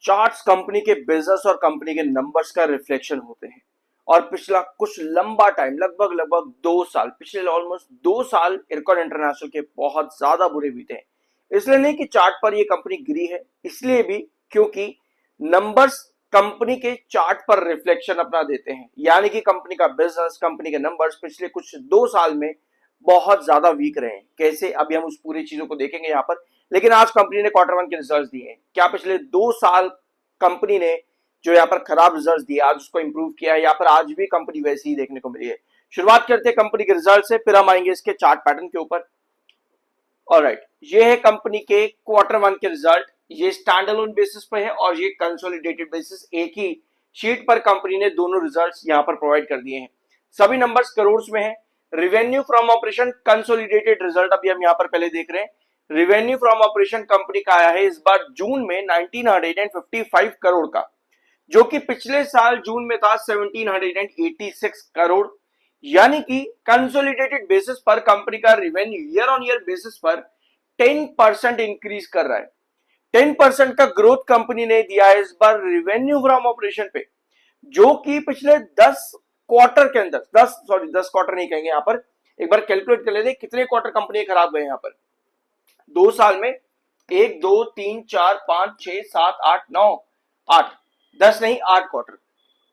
Charts company के business और company के नंबर्स का रिफ्लेक्शन होते हैं। और पिछला कुछ लंबा टाइम, लगभग 2 साल, पिछले ऑलमोस्ट 2 साल इरकॉन इंटरनेशनल के बहुत ज्यादा बुरे बीते हैं। इसलिए नहीं कि चार्ट पर ये कंपनी गिरी है, इसलिए भी क्योंकि नंबर्स कंपनी के चार्ट पर रिफ्लेक्शन अपना देते हैं। यानी कि कंपनी का बिजनेस, कंपनी के नंबर्स पिछले कुछ 2 साल में बहुत ज्यादा वीक रहे हैं। कैसे, अभी हम उस पूरी चीजों को देखेंगे यहाँ पर। लेकिन आज कंपनी ने Q1 के रिजल्ट्स दिए हैं। क्या पिछले 2 साल कंपनी ने जो यहाँ पर खराब रिजल्ट्स दिए, आज उसको इंप्रूव किया है? यहाँ पर आज भी कंपनी वैसी ही देखने को मिली है। शुरुआत करते हैं कंपनी के रिजल्ट से, फिर हम आएंगे इसके चार्ट पैटर्न के ऊपर। ऑलराइट, ये है कंपनी के Q1 के रिजल्ट। ये स्टैंड अलोन बेसिस पे है और ये कंसोलिडेटेड बेसिस, एक ही शीट पर कंपनी ने दोनों रिजल्ट्स यहाँ पर प्रोवाइड कर दिए हैं। सभी नंबर्स करोड़ में है। Revenue from operation consolidated result अभी हम यहाँ पर पहले देख रहे हैं। रेवेन्यू फ्रॉम ऑपरेशन कंपनी का आया है इस बार जून में 1955 करोड़ का, जो कि पिछले साल जून में था 1786 करोड़। यानी कि कंसोलिडेटेड बेसिस पर कंपनी का revenue year on year basis पर 10% इंक्रीज कर रहा है। 10% का ग्रोथ कंपनी ने दिया है इस बार रेवेन्यू फ्रॉम ऑपरेशन पे, जो कि पिछले 10 क्वार्टर के अंदर, 10 क्वार्टर नहीं कहेंगे, यहाँ पर एक बार कैलकुलेट कर लेते कितने क्वार्टर कंपनी खराब गए यहाँ पर 2 साल में। 1 2 3 4 5 6 7 8 9 8, 10 नहीं 8 क्वार्टर।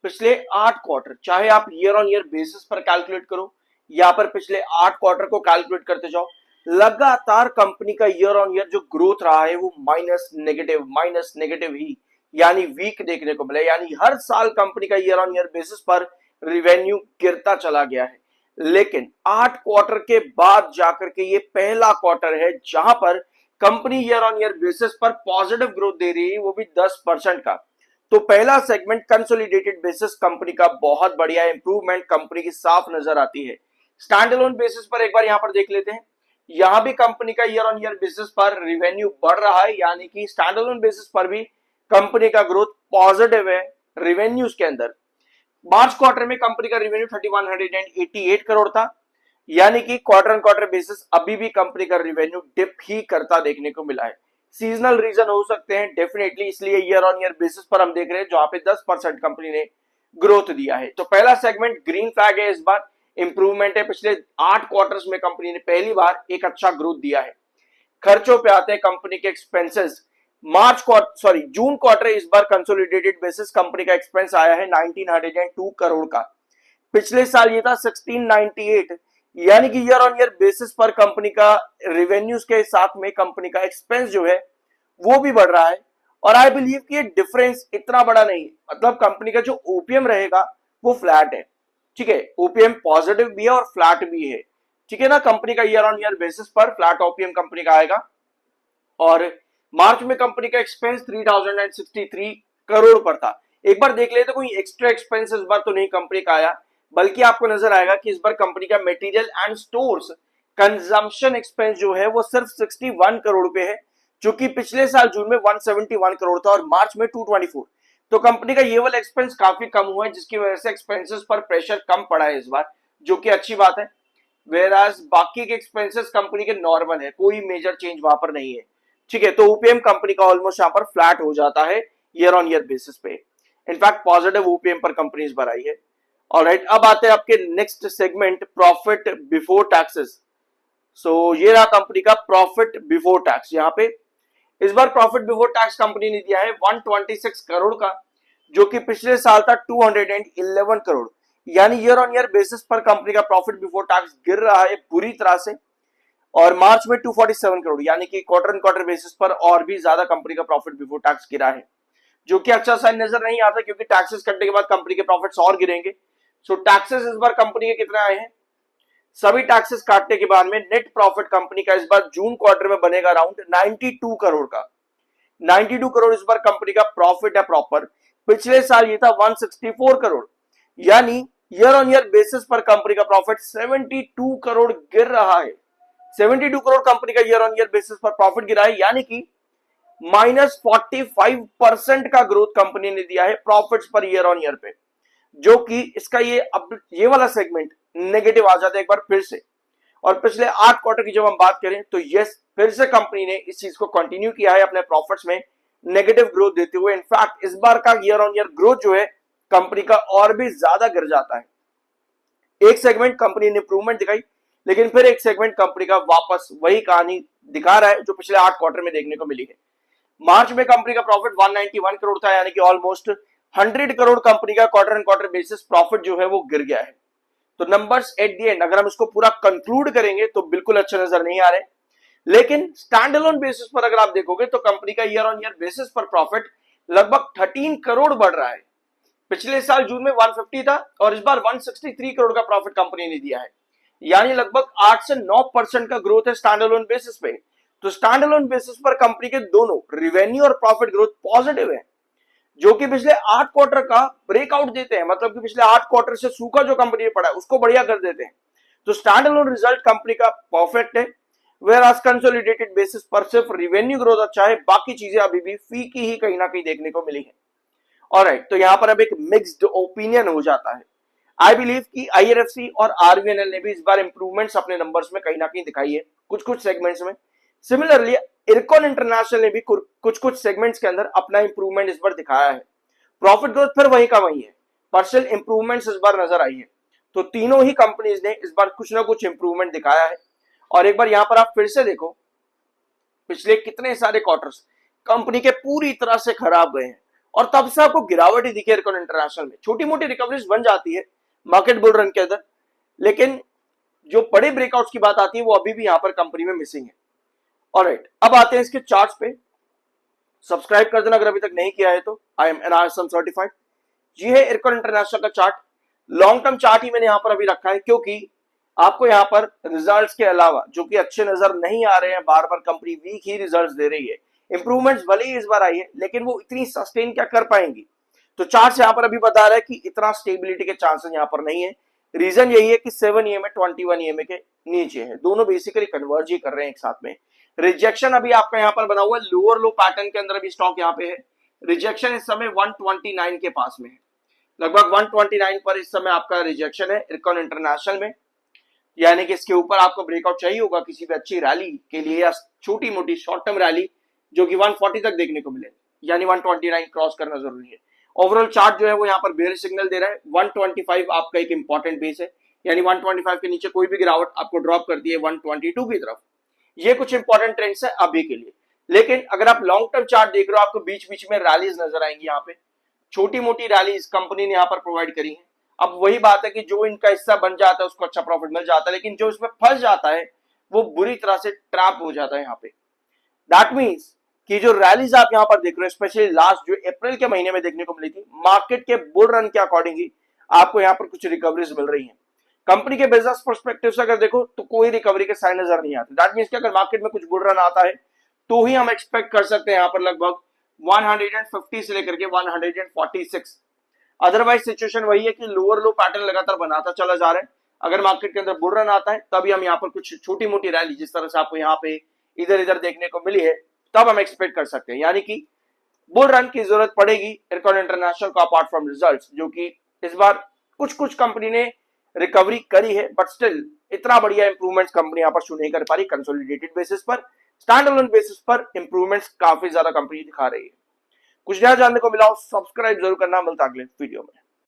पिछले 8 क्वार्टर, चाहे आप ईयर ऑन ईयर बेसिस पर कैलकुलेट करो या पर पिछले 8 क्वार्टर को कैलकुलेट करते जाओ, लगातार कंपनी का ईयर ऑन ईयर जो ग्रोथ रहा है वो माइनस नेगेटिव ही, यानी वीक देखने को मिला। यानी हर साल कंपनी का ईयर ऑन ईयर बेसिस पर रिवेन्यू गिरता चला गया है। लेकिन 8 क्वार्टर के बाद जाकर के ये पहला क्वार्टर है जहां पर company year on year basis पर पॉजिटिव ग्रोथ दे रही है, वो भी 10% का। तो पहला सेगमेंट कंसोलिडेटेड बेसिस कंपनी का बहुत बढ़िया इंप्रूवमेंट कंपनी की साफ नजर आती है। स्टैंड अलोन बेसिस पर एक बार यहां पर देख लेते हैं। यहां भी कंपनी का ईयर ऑन ईयर बेसिस पर रिवेन्यू बढ़ रहा है, यानी कि स्टैंड अलोन बेसिस पर भी कंपनी का ग्रोथ पॉजिटिव है रिवेन्यूज के अंदर। मार्च क्वार्टर में कंपनी का रिवेन्यू 3188 करोड़ था, यानी कि क्वार्टर ऑन क्वार्टर बेसिस अभी भी कंपनी का रिवेन्यू डिप ही करता देखने को मिला है। सीजनल रीजन हो सकते हैं डेफिनेटली, इसलिए ईयर ऑन ईयर बेसिस पर हम देख रहे हैं जहां पे 10% कंपनी ने ग्रोथ दिया है। तो पहला सेगमेंट ग्रीन फ्लैग है, इस बार इंप्रूवमेंट है। पिछले 8 क्वार्टर्स में कंपनी ने पहली बार एक अच्छा ग्रोथ दिया है। खर्चों पे आते हैं कंपनी के एक्सपेंसेस। जून क्वार्टर इस बार कंसोलिडेटेड बेसिस कंपनी का एक्सपेंस आया है 1902 करोड़ का। पिछले साल ये था 1698, यानी कि ईयर ऑन ईयर बेसिस पर कंपनी का रेवेन्यूज के साथ में कंपनी का एक्सपेंस जो है वो भी बढ़ रहा है। और आई बिलीव कि ये डिफरेंस इतना बड़ा नहीं है, मतलब कंपनी का जो ओपीएम रहेगा वो फ्लैट है। ठीक है, ओपीएम पॉजिटिव भी है और फ्लैट भी है। ठीक है ना, कंपनी का ईयर ऑन ईयर बेसिस पर फ्लैट ओपीएम कंपनी का आएगा। और मार्च में कंपनी का एक्सपेंस 3063 करोड़ पर था। एक बार देख लेते कोई एक्स्ट्रा एक्सपेंस इस बार तो नहीं कंपनी का आया, बल्कि आपको नजर आएगा कि इस बार कंपनी का material and stores consumption expense जो है वो सिर्फ 61 करोड़ पे है, जो कि पिछले साल जून में 171 करोड़ था और मार्च में 224। तो कंपनी का ये वाला एक्सपेंस काफी कम हुआ है, जिसकी वजह से एक्सपेंसेस पर प्रेशर कम पड़ा है इस बार, जो कि अच्छी बात है। वेराज बाकी के एक्सपेंसेस कंपनी के नॉर्मल है, कोई मेजर चेंज वहां पर नहीं है। ठीक है, तो ओपीएम कंपनी का ऑलमोस्ट यहां पर फ्लैट हो जाता है ईयर ऑन ईयर बेसिस पे। इनफैक्ट पॉजिटिव ओपीएम पर कंपनी इस बार आई है। ऑलराइट, अब आते हैं आपके next segment, profit before taxes. So ये रहा कंपनी का प्रॉफिट बिफोर टैक्स। यहाँ पे इस बार प्रॉफिट बिफोर टैक्स कंपनी ने दिया है 126 करोड़ का, जो कि पिछले साल था 211 करोड़। यानी ईयर ऑन ईयर बेसिस पर कंपनी का प्रॉफिट बिफोर टैक्स गिर रहा है बुरी तरह से। और मार्च में 247 करोड़, यानी कि क्वार्टर ऑन क्वार्टर बेसिस पर और भी ज्यादा कंपनी का प्रॉफिट बिफोर टैक्स गिरा है, जो कि अच्छा साइन नजर नहीं आता, क्योंकि टैक्सेस कटने के बाद कंपनी के प्रॉफिट्स और गिरेंगे। सो टैक्सेस इस बार कंपनी के कितने आए हैं? सभी टैक्सेस काटने के बाद में नेट प्रॉफिट कंपनी का इस बार जून क्वार्टर में बनेगा अराउंड 92 करोड़ का। 92 करोड़ इस बार कंपनी का प्रॉफिट है प्रॉपर। पिछले साल ये था 164 करोड़, यानी ईयर ऑन ईयर बेसिस पर कंपनी का प्रॉफिट 72 करोड़ गिर रहा है। 72 करोड़ कंपनी का ईयर ऑन ईयर बेसिस पर प्रॉफिट गिरा है, यानी कि -45% का ग्रोथ कंपनी ने दिया है profits per year on year पे, जो कि इसका ये वाला सेगमेंट नेगेटिव आ जाता है एक बार फिर से। और पिछले 8 क्वार्टर की जब हम बात करें तो यस, फिर से कंपनी ने इस चीज को कंटिन्यू किया है अपने प्रॉफिट्स में नेगेटिव ग्रोथ देते हुए। इनफैक्ट इस बार का ईयर ऑन ईयर ग्रोथ जो है कंपनी का और भी ज्यादा गिर जाता है। एक सेगमेंट कंपनी ने इंप्रूवमेंट दिखाई, लेकिन फिर एक सेगमेंट कंपनी का वापस वही कहानी दिखा रहा है जो पिछले 8 क्वार्टर में देखने को मिली है। मार्च में कंपनी का प्रॉफिट 191 करोड़ था, यानी कि ऑलमोस्ट 100 करोड़ कंपनी का quarter and quarter basis profit जो है वो गिर गया है। तो नंबर्स एट दी एंड अगर हम इसको पूरा कंक्लूड करेंगे तो बिल्कुल अच्छे नजर नहीं आ रहे, लेकिन स्टैंड अलोन बेसिस पर अगर आप देखोगे तो कंपनी का ईयर ऑन ईयर बेसिस पर प्रॉफिट लगभग 13 करोड़ बढ़ रहा है। पिछले साल जून में 150 था और इस बार 163 करोड़ का प्रॉफिट कंपनी ने दिया है, यानी लगभग 8 से 9% का ग्रोथ है स्टैंड अलोन बेसिस पे। तो स्टैंड अलोन बेसिस पर कंपनी के दोनों रेवेन्यू और प्रॉफिट ग्रोथ पॉजिटिव है, जो कि पिछले 8 क्वार्टर का ब्रेकआउट देते हैं, मतलब कि पिछले 8 क्वार्टर से सूखा जो कंपनी ने पड़ा है उसको बढ़िया कर देते हैं। तो स्टैंड अलोन रिजल्ट कंपनी का परफेक्ट है, वेयर आज कंसोलिडेटेड बेसिस पर सिर्फ रेवेन्यू ग्रोथ अच्छा है, बाकी चीजें अभी भी फी की ही कहीं ना कहीं देखने को मिली है। ऑलराइट, तो यहां पर अब एक मिक्स्ड ओपिनियन हो जाता है। आई बिलीव कि आईआरएफसी और आरवीएनएल ने भी इस बार इंप्रूवमेंट्स अपने नंबर्स में कहीं ना कहीं दिखाई है कुछ कुछ सेगमेंट्स में। सिमिलरली इरकॉन इंटरनेशनल ने भी कुछ कुछ सेगमेंट्स के अंदर अपना इंप्रूवमेंट इस बार दिखाया है। प्रॉफिट ग्रोथ फिर वही का वही है, पार्शियल इंप्रूवमेंट्स इस बार नजर आई है। तो तीनों ही कंपनीज ने इस बार कुछ ना कुछ इंप्रूवमेंट दिखाया है। और एक बार यहां पर आप फिर से देखो, पिछले कितने सारे क्वार्टर्स कंपनी के पूरी तरह से खराब गए हैं और तब से आपको गिरावट ही दिखी इरकॉन इंटरनेशनल में। छोटी मोटी रिकवरीज बन जाती है मार्केट बुल रन के अंदर, लेकिन जो बड़े ब्रेकआउट्स की बात आती है वो अभी भी यहां पर कंपनी में मिसिंग है। ऑलराइट, अब आते हैं इसके चार्ट्स पे। सब्सक्राइब कर देना अगर अभी तक नहीं किया है तो। I am NRSM certified. ये है इरकॉन इंटरनेशनल का चार्ट। लॉन्ग टर्म चार्ट ही मैंने यहां पर अभी रखा है, क्योंकि आपको यहां पर रिजल्ट्स के अलावा जो कि अच्छे नजर नहीं आ रहे हैं, बार बार कंपनी वीक ही रिजल्ट्स दे रही है। इंप्रूवमेंट्स भले ही इस बार आई है, लेकिन वो इतनी सस्टेन क्या कर पाएंगी। तो चार्ट यहां पर अभी बता रहा है कि इतना स्टेबिलिटी के चांसेस यहां पर नहीं है। रीजन यही है कि 7 EMA 21 EMA के नीचे है, दोनों बेसिकली कन्वर्ज ही कर रहे हैं एक साथ में। रिजेक्शन अभी आपका यहां पर बना हुआ है लोअर लो पैटर्न के अंदर, अभी स्टॉक यहां पे है। रिजेक्शन इस समय 129 के पास में है, लगभग 129 पर इस समय आपका रिजेक्शन है इरकॉन इंटरनेशनल में। यानी कि इसके ऊपर आपको ब्रेकआउट चाहिए होगा किसी भी अच्छी रैली के लिए, या छोटी मोटी शॉर्ट टर्म रैली जो कि 140 तक देखने को मिले, यानी 129 क्रॉस करना जरूरी है। ओवरऑल चार्ट जो है वो यहाँ पर बेयर सिग्नल दे रहा है। 125 आपका एक इंपॉर्टेंट बेस है, यानी 125 के नीचे कोई भी गिरावट आपको ड्रॉप करती है 122 की तरफ। ये कुछ इंपॉर्टेंट ट्रेंड्स है अभी के लिए, लेकिन अगर आप लॉन्ग टर्म चार्ट देख रहे हो आपको बीच बीच में रैलीज नजर आएंगी। यहाँ पे छोटी मोटी रैलीज कंपनी ने यहाँ पर प्रोवाइड करी है। अब वही बात है कि जो इनका हिस्सा बन जाता है उसको अच्छा प्रॉफिट मिल जाता है, लेकिन जो इसमें फंस जाता है वो बुरी तरह से ट्रैप हो जाता है यहाँ पे। दैट मीन्स कि जो रैलीज आप यहाँ पर देख रहे हो, स्पेशली लास्ट जो अप्रैल के महीने में देखने को मिली थी, मार्केट के बुल रन के अकॉर्डिंग ही आपको यहाँ पर कुछ रिकवरीज मिल रही है। कंपनी के बिजनेस पर्सपेक्टिव से अगर देखो तो कोई रिकवरी के साइन नजर नहीं आते। दैट मीन्स कि अगर मार्केट में कुछ बुल रन आता है तो ही हम एक्सपेक्ट कर सकते हैं यहाँ पर लगभग 150 से लेकर के 146। अदरवाइज सिचुएशन वही है कि लोअर लो पैटर्न लगातार बनाता चला जा रहा है। अगर मार्केट के अंदर बुल रन आता है तभी हम यहाँ पर कुछ छोटी मोटी रैली जिस तरह से आपको यहाँ पे इधर इधर देखने को मिली है तब हम एक्सपेक्ट कर सकते हैं, यानी कि बुल रन की जरूरत पड़ेगी इरकॉन इंटरनेशनल को अपार्ट फ्रॉम रिजल्ट्स, जो कि इस बार कुछ कुछ कंपनी ने रिकवरी करी है, बट स्टिल इतना बढ़िया इंप्रूवमेंट्स कंपनी यहाँ पर शो नहीं कर पा रही। कंसोलिडेटेड बेसिस पर, स्टैंड अलोन बेसिस पर इंप्रूवमेंट्स काफी ज्यादा कंपनी दिखा रही है। कुछ नया जानने को मिला हो सब्सक्राइब जरूर करना, मिलता अगले वीडियो में।